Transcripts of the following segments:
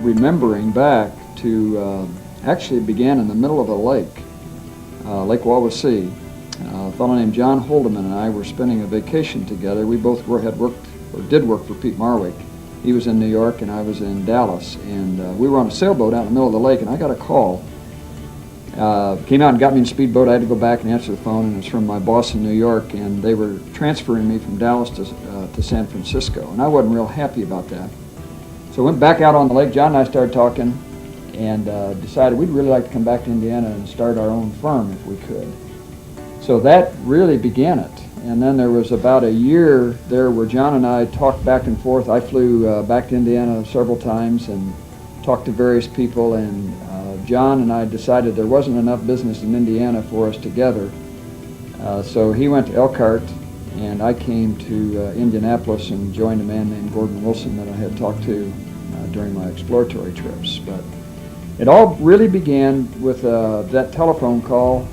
remembering back to, actually it began in the middle of a lake, Lake Wawasee. A fellow named John Holdeman and I were spending a vacation together. We both had worked, or did work for Pete Marwick. He was in New York and I was in Dallas, and we were on a sailboat out in the middle of the lake, and I got a call. Came out and got me in a speedboat. I had to go back and answer the phone, and it was from my boss in New York, and they were transferring me from Dallas to San Francisco, and I wasn't real happy about that. So I went back out on the lake. John and I started talking and decided we'd really like to come back to Indiana and start our own firm if we could. So that really began it. And then there was about a year there where John and I talked back and forth. I flew back to Indiana several times and talked to various people, and John and I decided there wasn't enough business in Indiana for us together. So he went to Elkhart, and I came to Indianapolis and joined a man named Gordon Wilson that I had talked to during my exploratory trips. But it all really began with that telephone call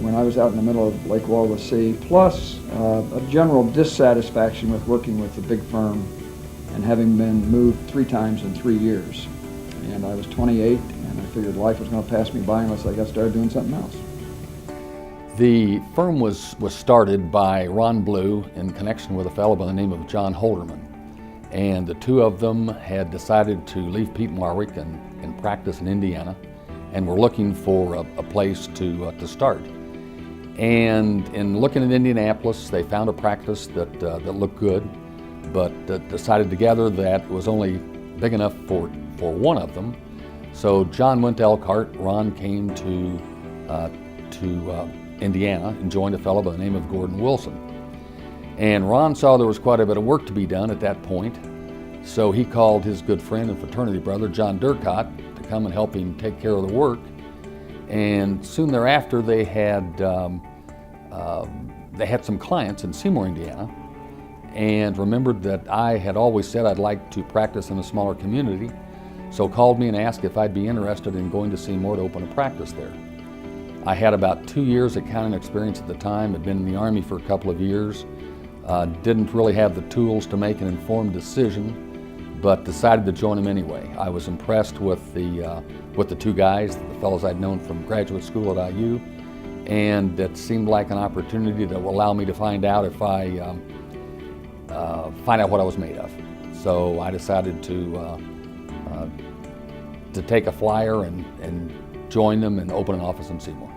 when I was out in the middle of Lake Wawasee, plus a general dissatisfaction with working with a big firm and having been moved 3 times in 3 years. And I was 28, and I figured life was going to pass me by unless I got started doing something else. The firm was started by Ron Blue in connection with a fellow by the name of John Holderman. And the two of them had decided to leave Pete Marwick and practice in Indiana, and were looking for a place to start. And in looking at Indianapolis, they found a practice that looked good, but decided together that it was only big enough for one of them. So John went to Elkhart, Ron came to Indiana and joined a fellow by the name of Gordon Wilson. And Ron saw there was quite a bit of work to be done at that point, so he called his good friend and fraternity brother, John Durcott, to come and help him take care of the work. And soon thereafter, they had some clients in Seymour, Indiana, and remembered that I had always said I'd like to practice in a smaller community, so called me and asked if I'd be interested in going to Seymour to open a practice there. I had about 2 years accounting experience at the time, had been in the Army for a couple of years, didn't really have the tools to make an informed decision, but decided to join them anyway. I was impressed with the two guys, the fellows I'd known from graduate school at IU, and it seemed like an opportunity that will allow me to find out if find out what I was made of. So I decided to take a flyer and join them and open an office in Seymour.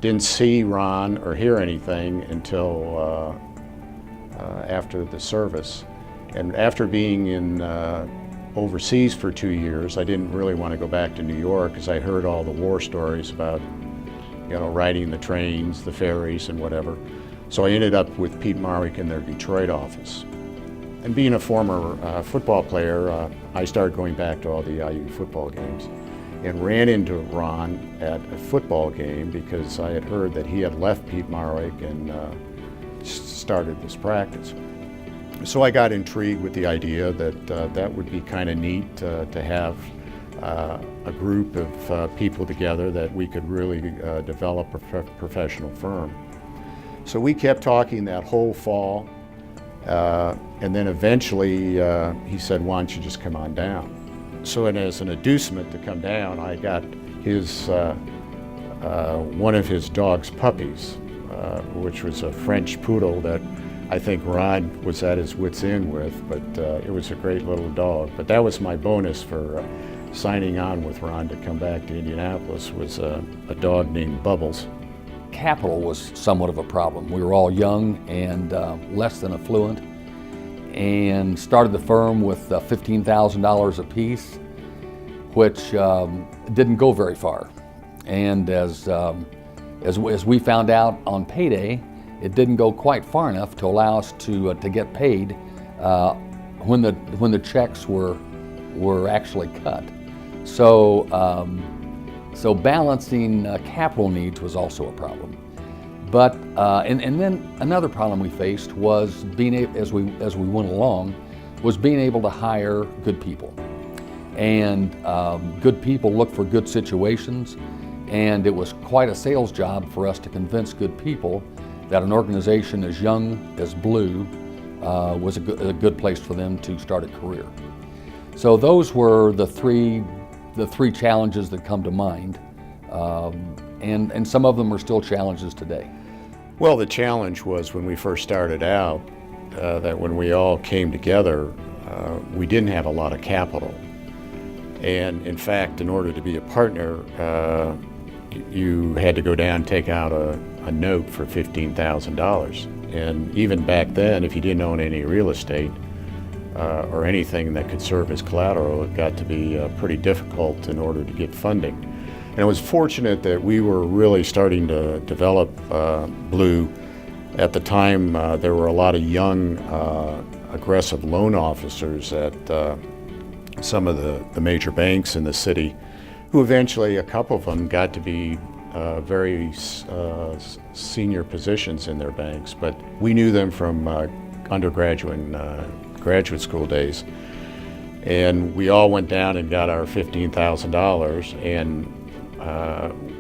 Didn't see Ron or hear anything until after the service. And after being in overseas for 2 years, I didn't really want to go back to New York because I heard all the war stories about, riding the trains, the ferries, and whatever. So I ended up with Pete Marwick in their Detroit office. And being a former football player, I started going back to all the IU football games and ran into Ron at a football game because I had heard that he had left Pete Marwick and started this practice. So I got intrigued with the idea that that would be kind of neat to have a group of people together that we could really develop a professional firm. So we kept talking that whole fall, and then eventually he said, "Why don't you just come on down?" So, and as an inducement to come down, I got his one of his dog's puppies, which was a French poodle that I think Ron was at his wit's end with, but it was a great little dog. But that was my bonus for signing on with Ron to come back to Indianapolis, was a dog named Bubbles. Capital was somewhat of a problem. We were all young and less than affluent, and started the firm with $15,000 apiece, which didn't go very far. And as we found out on payday, it didn't go quite far enough to allow us to get paid when the checks were actually cut. So balancing capital needs was also a problem. But and then another problem we faced was as we went along, was being able to hire good people. And good people look for good situations, and it was quite a sales job for us to convince good people that an organization as young as Blue was a good place for them to start a career. So those were the three challenges that come to mind, and some of them are still challenges today. Well, the challenge was when we first started out, that when we all came together, we didn't have a lot of capital. And in fact, in order to be a partner, you had to go down and take out a note for $15,000. And even back then, if you didn't own any real estate or anything that could serve as collateral, it got to be pretty difficult in order to get funding. And it was fortunate that we were really starting to develop Blue. At the time, there were a lot of young, aggressive loan officers at some of the major banks in the city, who eventually, a couple of them got to be very senior positions in their banks. But we knew them from undergraduate and graduate school days. And we all went down and got our $15,000, and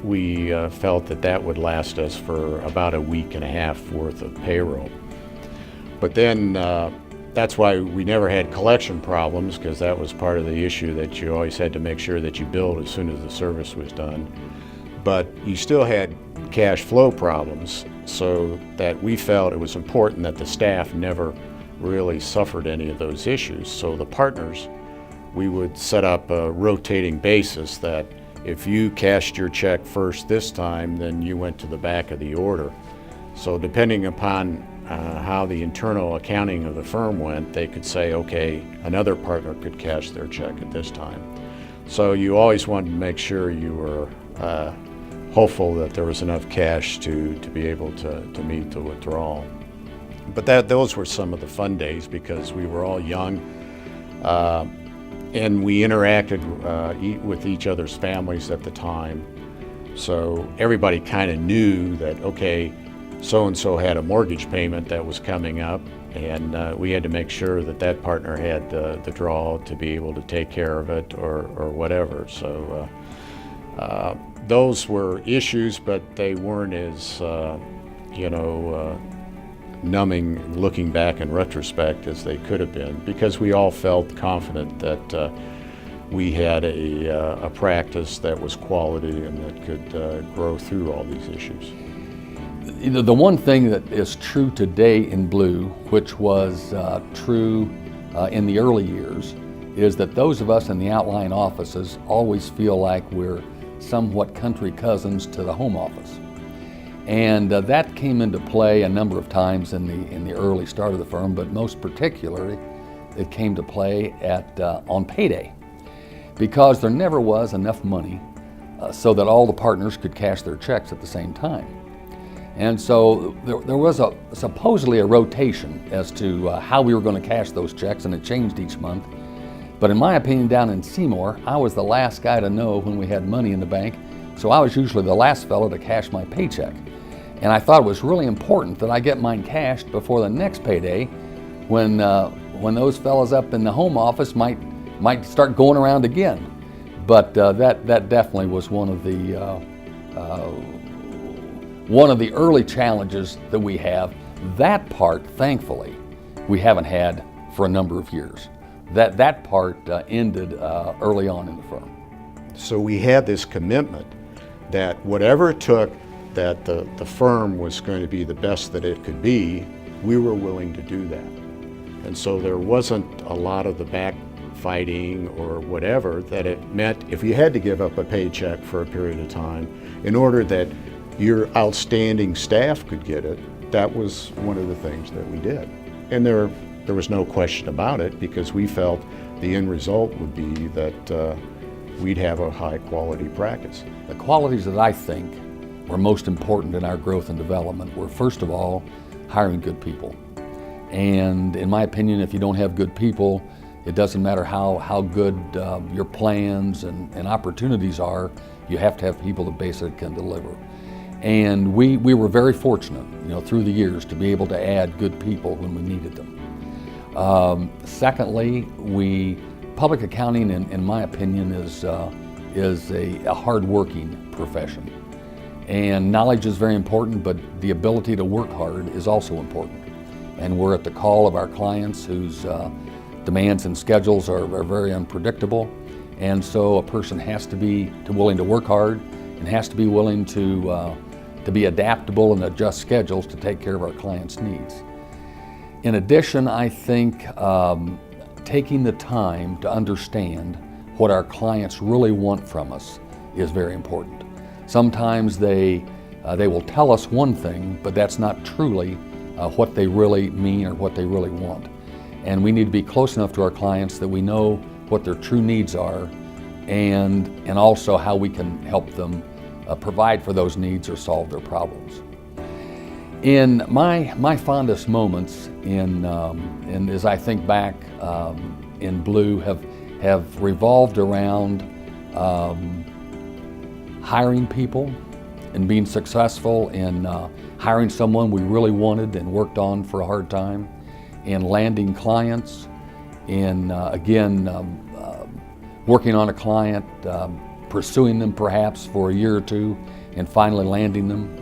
we felt that that would last us for about a week and a half worth of payroll. But then that's why we never had collection problems, because that was part of the issue, that you always had to make sure that you billed as soon as the service was done. But you still had cash flow problems, so that we felt it was important that the staff never really suffered any of those issues. So the partners, we would set up a rotating basis that if you cashed your check first this time, then you went to the back of the order. So depending upon how the internal accounting of the firm went, they could say, okay, another partner could cash their check at this time. So you always wanted to make sure you were hopeful that there was enough cash to be able to meet the withdrawal. But those were some of the fun days, because we were all young. And we interacted with each other's families at the time. So everybody kind of knew that, okay, so-and-so had a mortgage payment that was coming up, and we had to make sure that that partner had the draw to be able to take care of it or whatever. So those were issues, but they weren't as, numbing looking back in retrospect as they could have been, because we all felt confident that we had a practice that was quality and that could grow through all these issues. The one thing that is true today in Blue, which was true in the early years, is that those of us in the outlying offices always feel like we're somewhat country cousins to the home office. And that came into play a number of times in the early start of the firm, but most particularly it came to play on payday, because there never was enough money so that all the partners could cash their checks at the same time. And so there was supposedly a rotation as to how we were going to cash those checks, and it changed each month. But in my opinion, down in Seymour, I was the last guy to know when we had money in the bank, so I was usually the last fellow to cash my paycheck. And I thought it was really important that I get mine cashed before the next payday, when those fellows up in the home office might start going around again. But that definitely was one of the early challenges that we have. That part, thankfully, we haven't had for a number of years. That part ended early on in the firm. So we had this commitment that whatever it took, that the firm was going to be the best that it could be, we were willing to do that. And so there wasn't a lot of the backfighting or whatever, that it meant if you had to give up a paycheck for a period of time in order that your outstanding staff could get it, that was one of the things that we did. And there was no question about it, because we felt the end result would be that we'd have a high quality practice. The qualities that I think were most important in our growth and development were, first of all, hiring good people. And in my opinion, if you don't have good people, it doesn't matter how good your plans and opportunities are, you have to have people that basically can deliver. And we were very fortunate, through the years, to be able to add good people when we needed them. Secondly, public accounting, in my opinion, is a hard-working profession. And knowledge is very important, but the ability to work hard is also important. And we're at the call of our clients whose demands and schedules are very unpredictable, and so a person has to be willing to work hard and has to be willing to be adaptable and adjust schedules to take care of our clients' needs. In addition, I think taking the time to understand what our clients really want from us is very important. Sometimes they will tell us one thing, but that's not truly what they really mean or what they really want. And we need to be close enough to our clients that we know what their true needs are and also how we can help them provide for those needs or solve their problems. In my fondest moments as I think back in Blue have revolved around hiring people and being successful in hiring someone we really wanted and worked on for a hard time, in landing clients, in working on a client, pursuing them perhaps for a year or two, and finally landing them.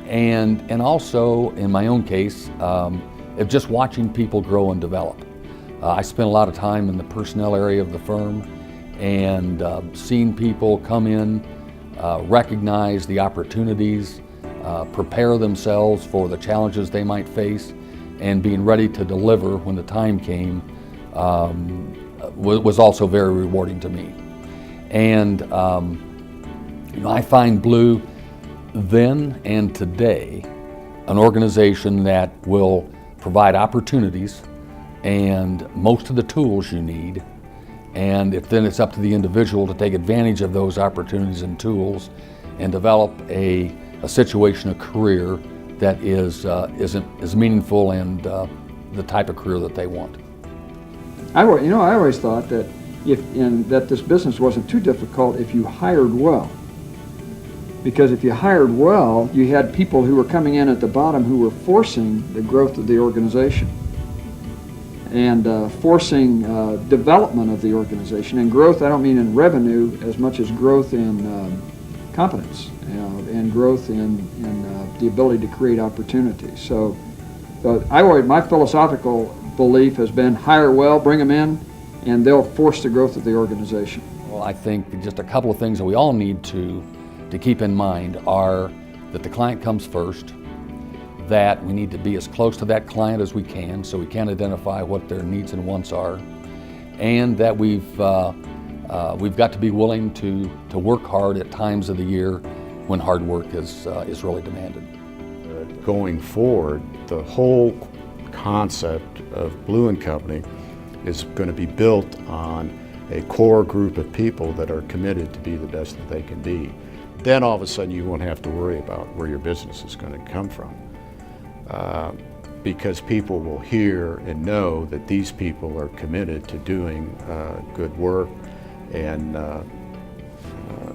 And also, in my own case, of just watching people grow and develop. I spent a lot of time in the personnel area of the firm and seeing people come in, recognize the opportunities, prepare themselves for the challenges they might face, and being ready to deliver when the time came was also very rewarding to me. And I find Blue then and today an organization that will provide opportunities and most of the tools you need, and then it's up to the individual to take advantage of those opportunities and tools and develop a situation, a career that is meaningful and the type of career that they want. I always thought that that this business wasn't too difficult if you hired well. Because if you hired well, you had people who were coming in at the bottom who were forcing the growth of the organization and forcing development of the organization. And growth, I don't mean in revenue as much as growth in competence and growth in the ability to create opportunities. So my philosophical belief has been hire well, bring them in, and they'll force the growth of the organization. Well, I think just a couple of things that we all need to keep in mind are that the client comes first, that we need to be as close to that client as we can so we can identify what their needs and wants are, and that we've got to be willing to work hard at times of the year when hard work is really demanded. Going forward, the whole concept of Blue & Company is going to be built on a core group of people that are committed to be the best that they can be. Then all of a sudden you won't have to worry about where your business is going to come from. Because people will hear and know that these people are committed to doing good work, and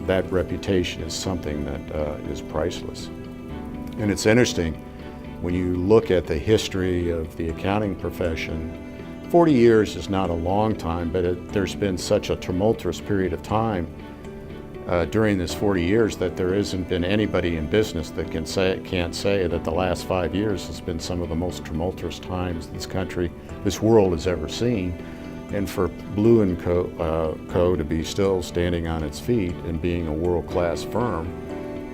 that reputation is something that is priceless. And it's interesting, when you look at the history of the accounting profession, 40 years is not a long time, but there's been such a tumultuous period of time during this 40 years that there hasn't been anybody in business that can't say that the last 5 years has been some of the most tumultuous times this world has ever seen. And for Blue & Co. to be still standing on its feet and being a world-class firm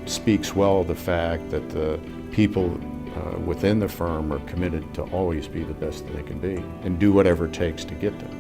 speaks well of the fact that the people within the firm are committed to always be the best that they can be and do whatever it takes to get there.